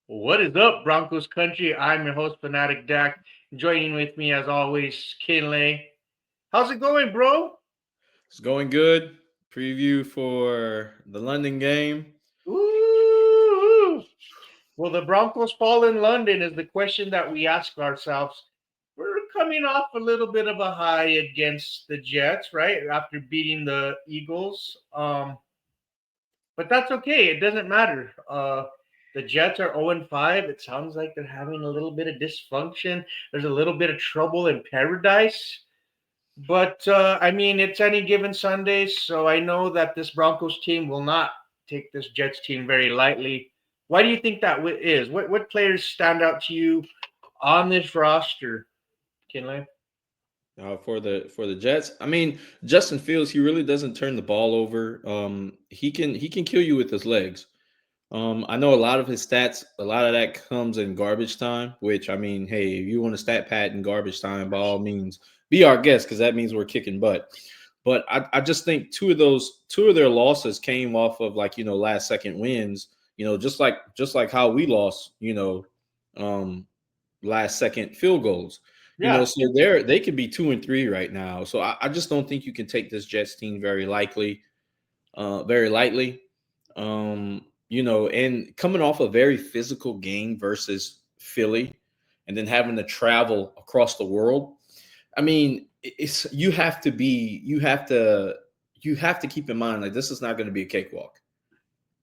What is up, Broncos country? I'm your host, Fanatic Dak. Joining with me, as always, Kinley. How's it going, bro? It's going good. Preview for the London game. Ooh. Will the Broncos fall in London? Is the question that we ask ourselves. We're coming off a little bit of a high against the Jets, right? After beating the Eagles. But that's okay. It doesn't matter. The Jets are 0-5. It sounds like they're having a little bit of dysfunction. There's a little bit of trouble in paradise. But I mean, it's any given Sunday, so I know that this Broncos team will not take this Jets team very lightly. Why do you think that is? What players stand out to you on this roster, Kinley? For the Jets. I mean, Justin Fields, he really doesn't turn the ball over. He can kill you with his legs. I know a lot of his stats, a lot of that comes in garbage time, which I mean, hey, if you want to stat pad in garbage time, by all means, be our guest because that means we're kicking butt. But I just think two of their losses came off of like, last second wins, just like how we lost, um last second field goals. Yeah, So they could be 2-3 right now. So I just don't think you can take this Jets team very lightly. And coming off a very physical game versus Philly, and then having to travel across the world. I mean, it's you have to keep in mind like this is not going to be a cakewalk.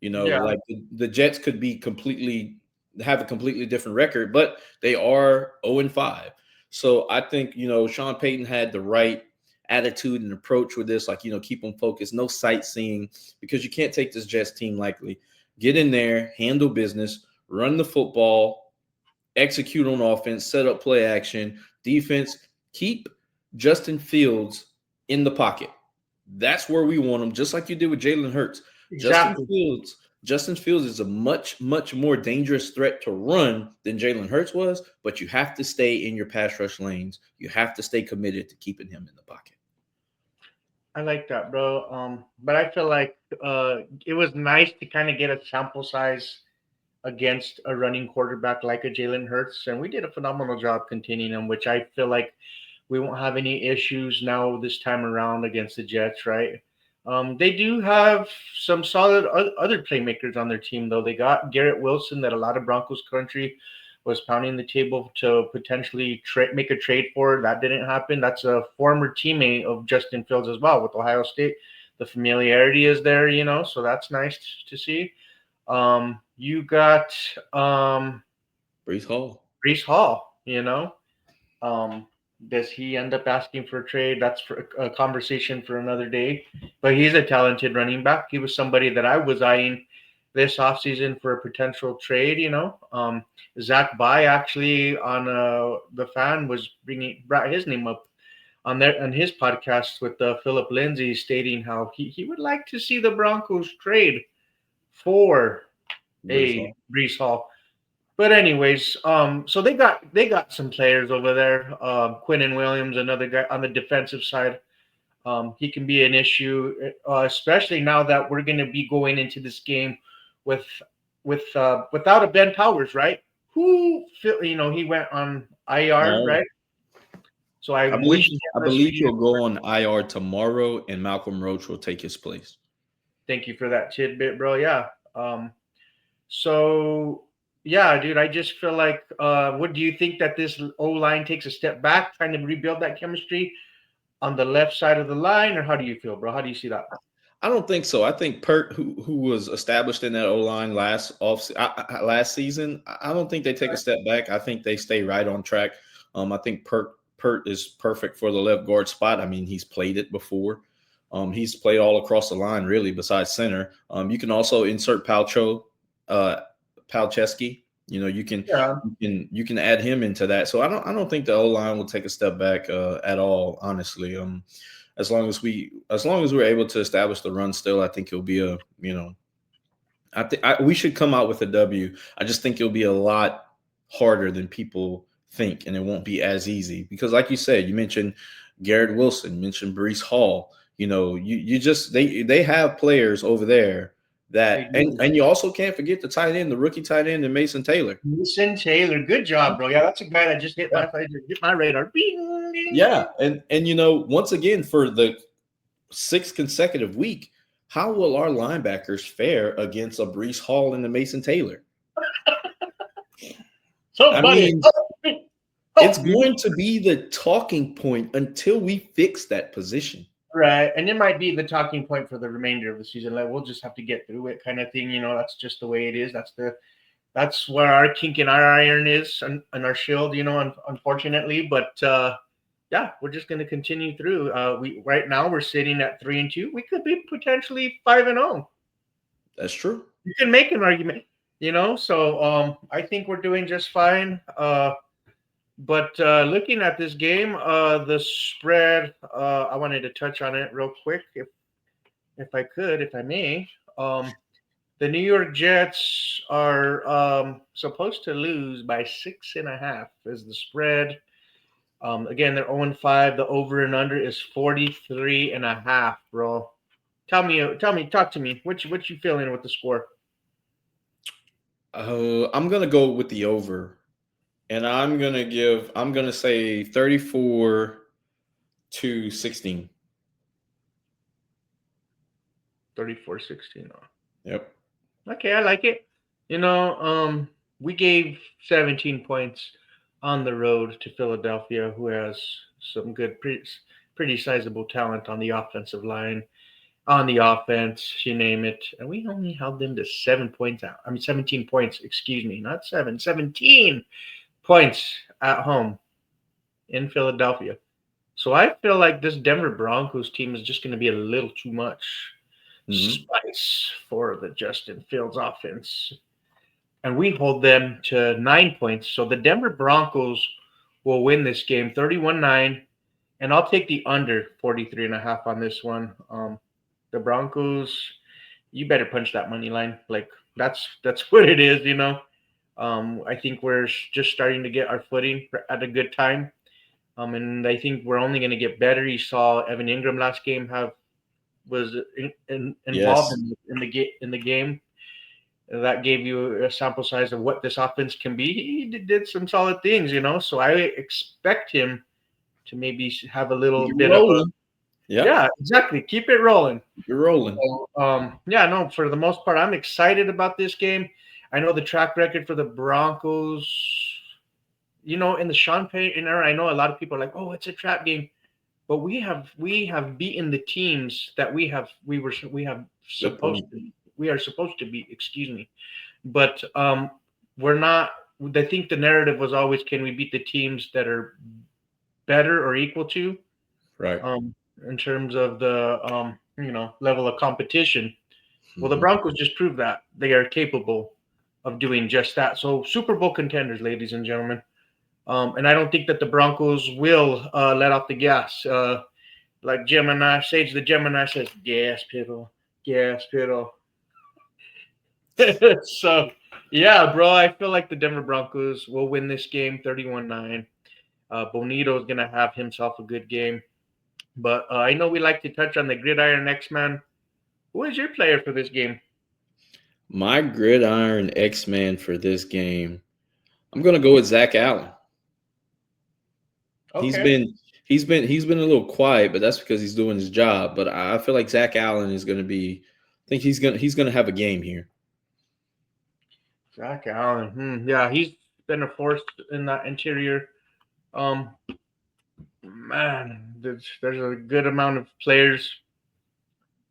yeah, Like the Jets could be completely have a completely different record, but they are 0-5. So I think, Sean Payton had the right attitude and approach with this, like, keep them focused, no sightseeing, because you can't take this Jets team lightly. Get in there, handle business, run the football, execute on offense, set up play action, defense, keep Justin Fields in the pocket. That's where we want him, just like you did with Jalen Hurts. Justin exactly. Fields, Justin Fields is a much, much more dangerous threat to run than Jalen Hurts was, but you have to stay in your pass rush lanes. You have to stay committed to keeping him in the pocket. I like that, bro. But I feel like it was nice to kind of get a sample size against a running quarterback like a Jalen Hurts, and we did a phenomenal job containing him, which I feel like we won't have any issues now this time around against the Jets, right? They do have some solid other playmakers on their team, though. They got Garrett Wilson, that a lot of Broncos country was pounding the table to potentially make a trade for. That didn't happen. That's a former teammate of Justin Fields as well with Ohio State. The familiarity is there, so that's nice to see. You got um, Brees Hall. Brees Hall. Um, does he end up asking for a trade? That's for a conversation for another day. But he's a talented running back. He was somebody that I was eyeing this offseason for a potential trade. Zach By actually on the fan was brought his name up on his podcast with Philip Lindsay, stating how he would like to see the Broncos trade for Brees a Hall. Brees Hall. But anyways, so they got some players over there. Quinnen Williams, another guy on the defensive side. He can be an issue, especially now that we're going to be going into this game with without a Ben Powers, right? He went on IR, Oh, right? So I I'm believe wishing I him a believe speedy. he'll go on IR tomorrow, and Malcolm Roach will take his place. Thank you for that tidbit, bro. Yeah. Um, So yeah, dude, I just feel like what do you think that this O line takes a step back, trying to rebuild that chemistry on the left side of the line, or how do you feel, bro? How do you see that? I don't think so. I think Pert, who was established in that O line last season, I don't think they take a step back. I think they stay right on track. I think Pert is perfect for the left guard spot. I mean, he's played it before. He's played all across the line, really, besides center. You can also insert uh, Palcheski. Yeah, You can add him into that. So I don't think the O line will take a step back at all. Honestly, as long as we're able to establish the run still, I think it'll be I think we should come out with a W. I just think it'll be a lot harder than people think, and it won't be as easy because, like you said, you mentioned Garrett Wilson, you mentioned Brees Hall. You just they have players over there I that, do. and you also can't forget the tight end, the rookie tight end, and Mason Taylor. Mason Taylor, good job, bro. Yeah, that's a guy that just Yeah. hit my radar. Bing, ding, Yeah, ding. and once again for the sixth consecutive week, how will our linebackers fare against a Brees Hall and a Mason Taylor? I Somebody mean, help me. it's Help me. going to be the talking point until we fix that position. Right, and it might be the talking point for the remainder of the season. Like we'll just have to get through it, kind of thing. That's just the way it is. That's where our kink in our iron is, and our shield. Unfortunately, but yeah, we're just going to continue through. We right now we're sitting at 3-2. We could be potentially 5-0. That's true. You can make an argument, So I think we're doing just fine. But looking at this game, the spread, I wanted to touch on it real quick, if I could, if I may. Um, the New York Jets are supposed to lose by 6.5 is the spread. Again, they're 0-5. The over and under is 43.5, bro. Talk to me. What you feeling with the score? I'm gonna go with the over, and I'm gonna say 34-16. 34-16. Yep. Okay, I like it. We gave 17 points on the road to Philadelphia, who has some good, pretty sizable talent on the offensive line, on the offense, you name it. And we only held them to 7 points out. I mean, 17 points, excuse me, not 17 points at home in Philadelphia. So I feel like this Denver Broncos team is just going to be a little too much Hmm. spice for the Justin Fields offense. And we hold them to 9 points. So the Denver Broncos will win this game 31-9. And I'll take the under 43.5 on this one. The Broncos, you better punch that money line. Like that's what it is. I think we're just starting to get our footing at a good time. And I think we're only going to get better. You saw Evan Ingram last game was involved Yes. in the game. That gave you a sample size of what this offense can be. He did some solid things. So I expect him to maybe have a little You're bit of a rolling. Yep. yeah, exactly. Keep it rolling. You're rolling. So, yeah, no, for the most part, I'm excited about this game. I know the track record for the Broncos. In the Sean Payton era, I know a lot of people are like, "Oh, it's a trap game," but we have beaten the teams that Good point. we are supposed to beat. Excuse me, but we're not. I think the narrative was always, can we beat the teams that are better or equal to, Right. um, in terms of the level of competition. Well, the Hmm. Broncos just proved that they are capable of doing just that. So Super Bowl contenders, ladies and gentlemen. And I don't think that the Broncos will let off the gas. Like Gemini, Sage the Gemini says, gas pedal, gas pedal. So, yeah, bro, I feel like the Denver Broncos will win this game 31-9. Bonito's going to have himself a good game. But I know we like to touch on the Gridiron X-Man. Who is your player for this game? My gridiron X-Man for this game, I'm gonna go with Zach Allen. He's Okay. been he's been a little quiet, but that's because he's doing his job. But I feel like Zach Allen is gonna be. I think he's gonna have a game here. Zach Allen. Yeah, he's been a force in that interior. Um, Man, there's a good amount of players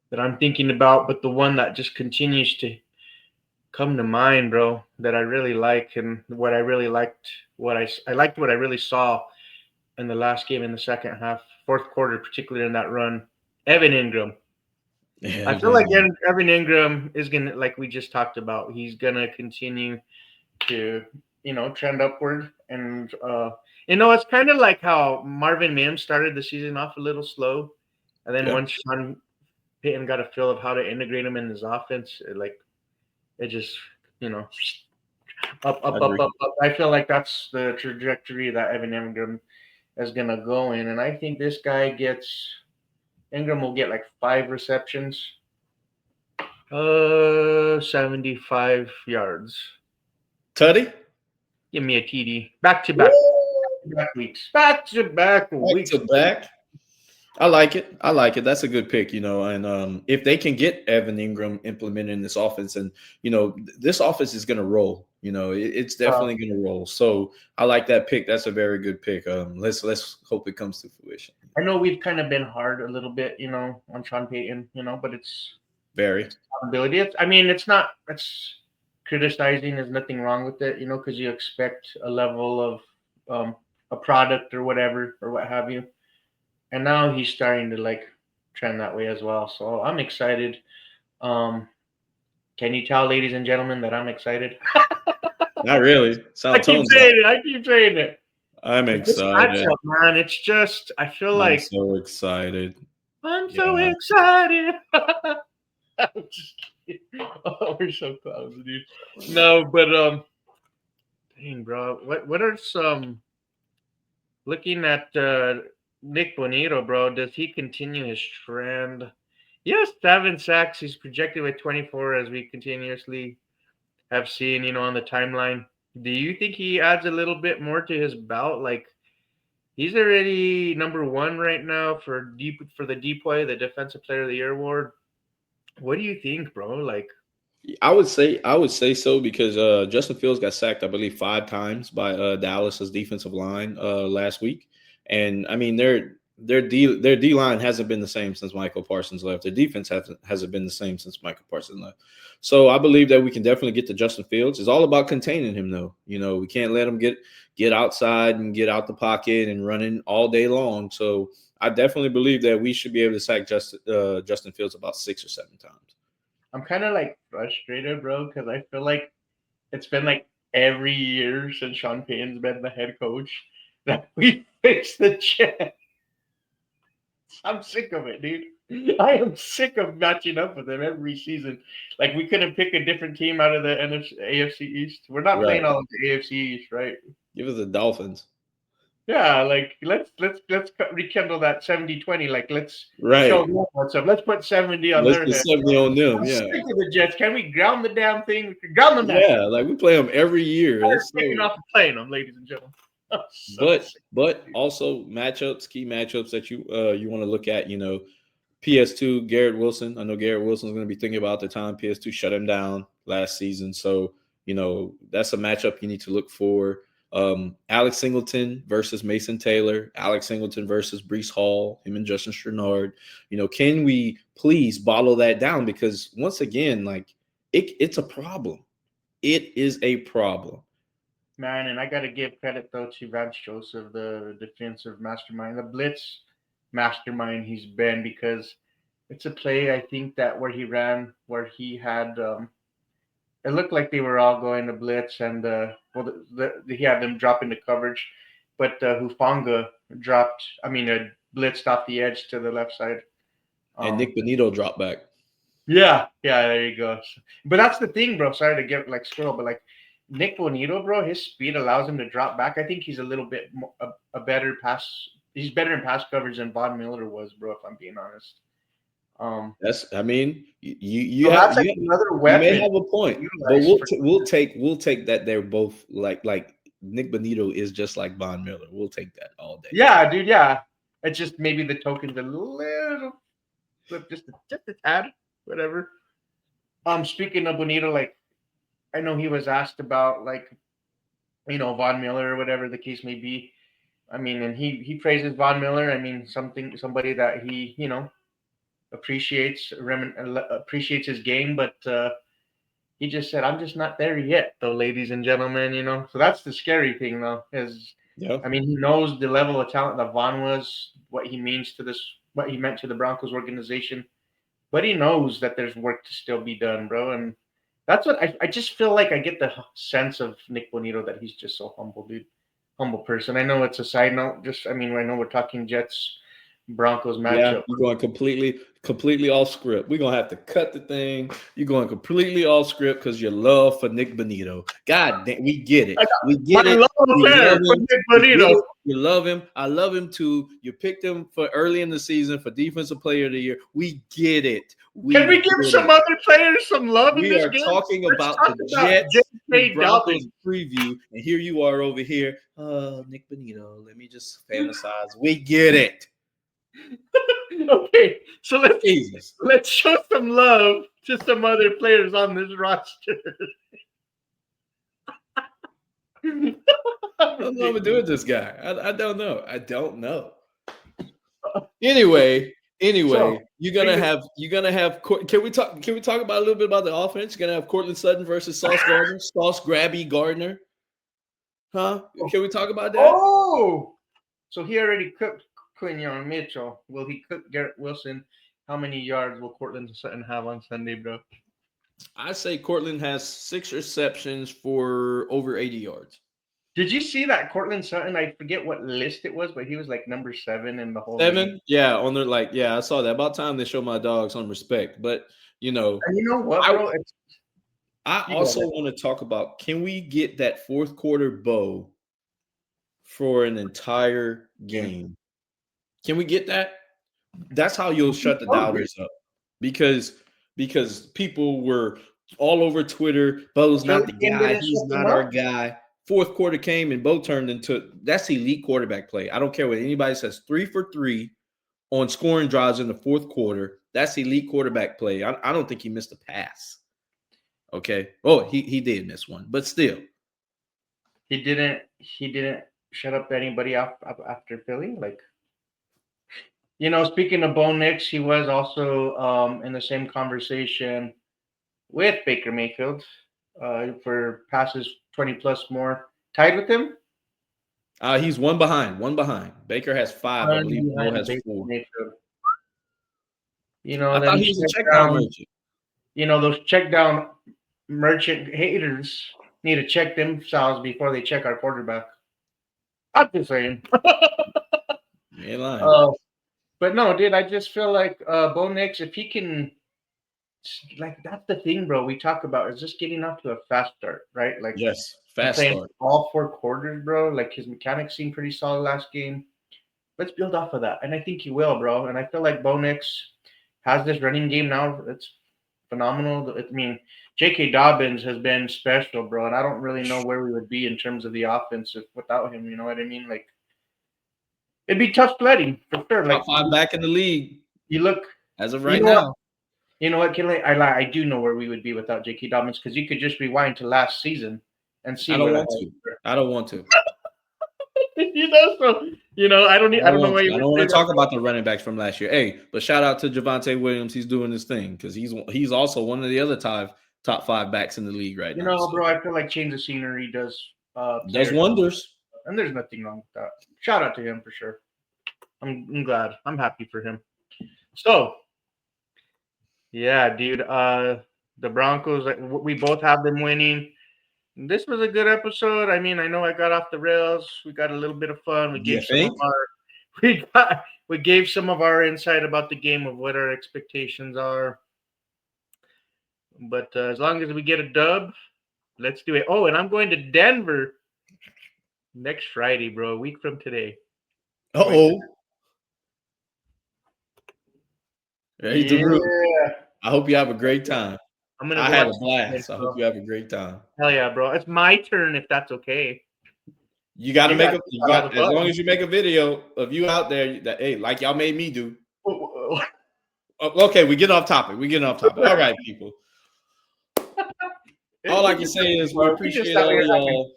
that I'm thinking about, but the one that just continues to come to mind, bro, that I really like, and what I really liked, I liked what I really saw in the last game in the second half, fourth quarter, particularly in that run. Evan Ingram. Yeah, I feel like man. Evan Ingram is gonna, like we just talked about, he's gonna continue to trend upward, and it's kind of like how Marvin Mims started the season off a little slow, and then Yeah, once Sean Payton got a feel of how to integrate him in his offense, it just you know up I up up agree. up up. I feel like that's the trajectory that Evan Ingram is gonna go in, and I think this guy gets Ingram will get like 5 receptions, 75 yards. Tutty? Give me a TD. Back to back, Woo! back weeks. Back to back Back weeks. to back. I like it. I like it. That's a good pick, and if they can get Evan Ingram implemented in this offense, and this offense is going to roll. It's Uh, definitely going to roll. So I like that pick. That's a very good pick. Let's hope it comes to fruition. I know we've kind of been hard a little bit, on Sean Payton, but Very. it's ability. I mean, it's not. It's criticizing. There's nothing wrong with it, because you expect a level of a product or whatever or what have you. And now he's starting to like trend that way as well. So I'm excited. Um, can you tell, ladies and gentlemen, that I'm excited? Not really. I Sound keep tones saying out. it. I keep saying it. I'm But this excited. matchup, man, it's just. I feel I'm like so excited. I'm so Yeah. excited. I'm just kidding. Oh, we're so close, dude. No, but dang, bro. What are some looking at Nick Bonito, bro? Does he continue his trend? Yes, 7 sacks. He's projected with 24, as we continuously have seen, on the timeline. Do you think he adds a little bit more to his belt? Like he's already number one right now for the DPOY, the Defensive Player of the Year award. What do you think, bro? Like, I would say so because Justin Fields got sacked, I believe, 5 times by Dallas's defensive line last week, and I mean their D line hasn't been the same since Michael Parsons left. Their defense hasn't been the same since Michael Parsons left. So I believe that we can definitely get to Justin Fields. It's all about containing him, though. We can't let him get outside and get out the pocket and running all day long. So I definitely believe that we should be able to sack Justin Fields about 6 or 7 times. I'm kind of like frustrated, bro, because I feel like it's been like every year since Sean Payton's been the head coach that we fix the Jets. I'm sick of it, dude. I am sick of matching up with them every season. Like we couldn't pick a different team out of the NFC, AFC East. We're not playing Right. all of the AFC East, right? Give us the Dolphins. Yeah, like let's rekindle that 70-20. Like let's show Right. them what's up. Let's put 70 on Let's their put head. 70 on them. I'm Yeah. sick of the Jets. Can we ground the damn thing? Ground them now. Yeah. Like we play them every year. Tired of That's picking so. off and playing them, ladies and gentlemen. I'm so But sick. but also matchups, key matchups that you want to look at. PS2 Garrett Wilson. I know Garrett Wilson's going to be thinking about the time PS2 shut him down last season. So that's a matchup you need to look for. Alex Singleton versus Mason Taylor. Alex Singleton versus Brees Hall. Him and Justin Sternard. Can we please bottle that down? Because once again, like it's a problem. It is a problem. Man, and I got to give credit though to Vance Joseph, the defensive mastermind, the blitz mastermind he's been, because it's a play I think that where he ran, where he had it looked like they were all going to blitz, and he had them drop into coverage, but Hufanga dropped. I mean, blitzed off the edge to the left side. And Um, Nick Benito dropped back. yeah, yeah, there you go. But that's the thing, bro. Sorry to get like squirrel, but like Nick Bonito, bro, his speed allows him to drop back. I think he's a little bit more, a better pass. He's better in pass coverage than Von Miller was, bro. If I'm being honest. Um, I mean, you so have that's like another you may weapon have a to point, but utilize we'll for. we'll take that they're both like Nick Benito is just like Von Miller. We'll take that all day. Yeah, dude. Yeah, it's just maybe the token's a little flip, just a tad, whatever. Speaking of Bonito, like I know he was asked about like Von Miller or whatever the case may be. I mean, and he praises Von Miller. I mean, somebody that he appreciates his game, but he just said, "I'm just not there yet, though, ladies and gentlemen." So that's the scary thing, though, is Yeah, I mean, he knows the level of talent that Von was, what he means to this, what he meant to the Broncos organization, but he knows that there's work to still be done, bro. And that's what I just feel like I get the sense of Nick Bonito that he's just so humble, dude. Humble person. I know it's a side note. I mean, I know we're talking Jets Broncos yeah, matchup. you're going completely. completely off script. We're gonna have to cut the thing. You're going completely off script because your love for Nick Bonito. God damn, we get it. I got We my get it. love We affair love for him. Nick We get Bonito. it. You love him. I love him too. You picked him for early in the season for defensive player of the year. We get it. Can We we give get some it. other players some love in We this are game? talking Let's about talk the about Jets and J.K. Broncos Dobbins. preview, and here you are over here. Nick Bonito. Let me just fantasize. We get it. Okay, so Jesus. let's show some love to some other players on this roster. I don't know what I'm doing with this guy. I don't know. I don't know. Anyway, So you're gonna have. Can we talk about a little bit about the offense? You're gonna have Cortland Sutton versus Sauce Gardner, Sauce Grabby Gardner. Huh? Can we talk about that? so he already cooked Quinion Mitchell. Will he cook Garrett Wilson? How many yards will Cortland Sutton have on Sunday, bro? I say Cortland has 6 receptions for over 80 yards. Did you see that Cortland Sutton? I forget what list it was, but he was like number 7 in the whole league. 7? Yeah, on their yeah, I saw that. About time they show my dog some respect. But And you know what, bro? I also want to talk about, can we get that fourth quarter bow for an entire game? Can we get that? That's how you'll shut the doubters up. Because people were all over Twitter, Bo's not the guy, he's not our guy. Fourth quarter came and Bo turned into, that's elite quarterback play. I don't care what anybody says, 3 for 3 on scoring drives in the fourth quarter. That's elite quarterback play. I don't think he missed a pass. Okay. Oh, he did miss one, but still. He didn't shut up anybody up after Philly. Like, speaking of Bo Nix, he was also in the same conversation with Baker Mayfield for passes 20 plus more, tied with him. He's one behind. Baker has 5. I believe Bo has 4. Mayfield. I thought he was a check down merchant. Those check down merchant haters need to check themselves before they check our quarterback. I'm just saying. You ain't lying. But no, dude, I just feel like Bo Nix, if he can, like, that's the thing, bro. We talk about is just getting off to a fast start, right? Like, yes, fast start. All 4 quarters, bro. Like, his mechanics seemed pretty solid last game. Let's build off of that, and I think he will, bro. And I feel like Bo Nix has this running game now. It's phenomenal. I mean, J.K. Dobbins has been special, bro, and I don't really know where we would be in terms of the offense without him. You know what I mean? Like, it'd be tough sledding for sure. Like, Top 5 back in the league. You look as of right now. You know what, Kinley? I lie. I do know where we would be without J.K. Dobbins because you could just rewind to last season and see. I don't want to. So I don't know why. I don't want to talk about the running backs from last year. Hey, but shout out to Javonte Williams. He's doing his thing because he's also one of the other top 5 backs in the league right now. So. Bro, I feel like change of scenery does wonders, and there's nothing wrong with that. Shout out to him for sure. I'm glad. I'm happy for him. So, yeah, dude. The Broncos. We both have them winning. This was a good episode. I mean, I know I got off the rails. We got a little bit of fun. We gave some of our insight about the game of what our expectations are. But as long as we get a dub, let's do it. Oh, and I'm going to Denver next Friday, bro. A week from today. Uh-oh. Yeah. I hope you have a great time. I had a blast. I hope you have a great time. Hell yeah, bro. It's my turn if that's okay. You got to make as long as you make a video of you out there hey, like y'all made me do. Okay, we get off topic. All right, people. All I can say is we appreciate all of y'all.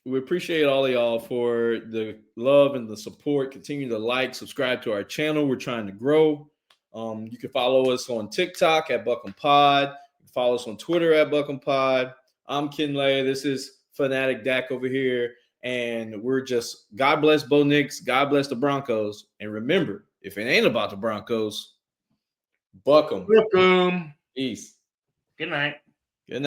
We appreciate all of y'all for the love and the support. Continue to like, subscribe to our channel. We're trying to grow. You can follow us on TikTok at Buckham Pod. Follow us on Twitter at Buckham Pod. I'm Kinley. This is Fanatic Dak over here. And we're just, God bless Bo Nix. God bless the Broncos. And remember, if it ain't about the Broncos, Buckham. Peace. Good night.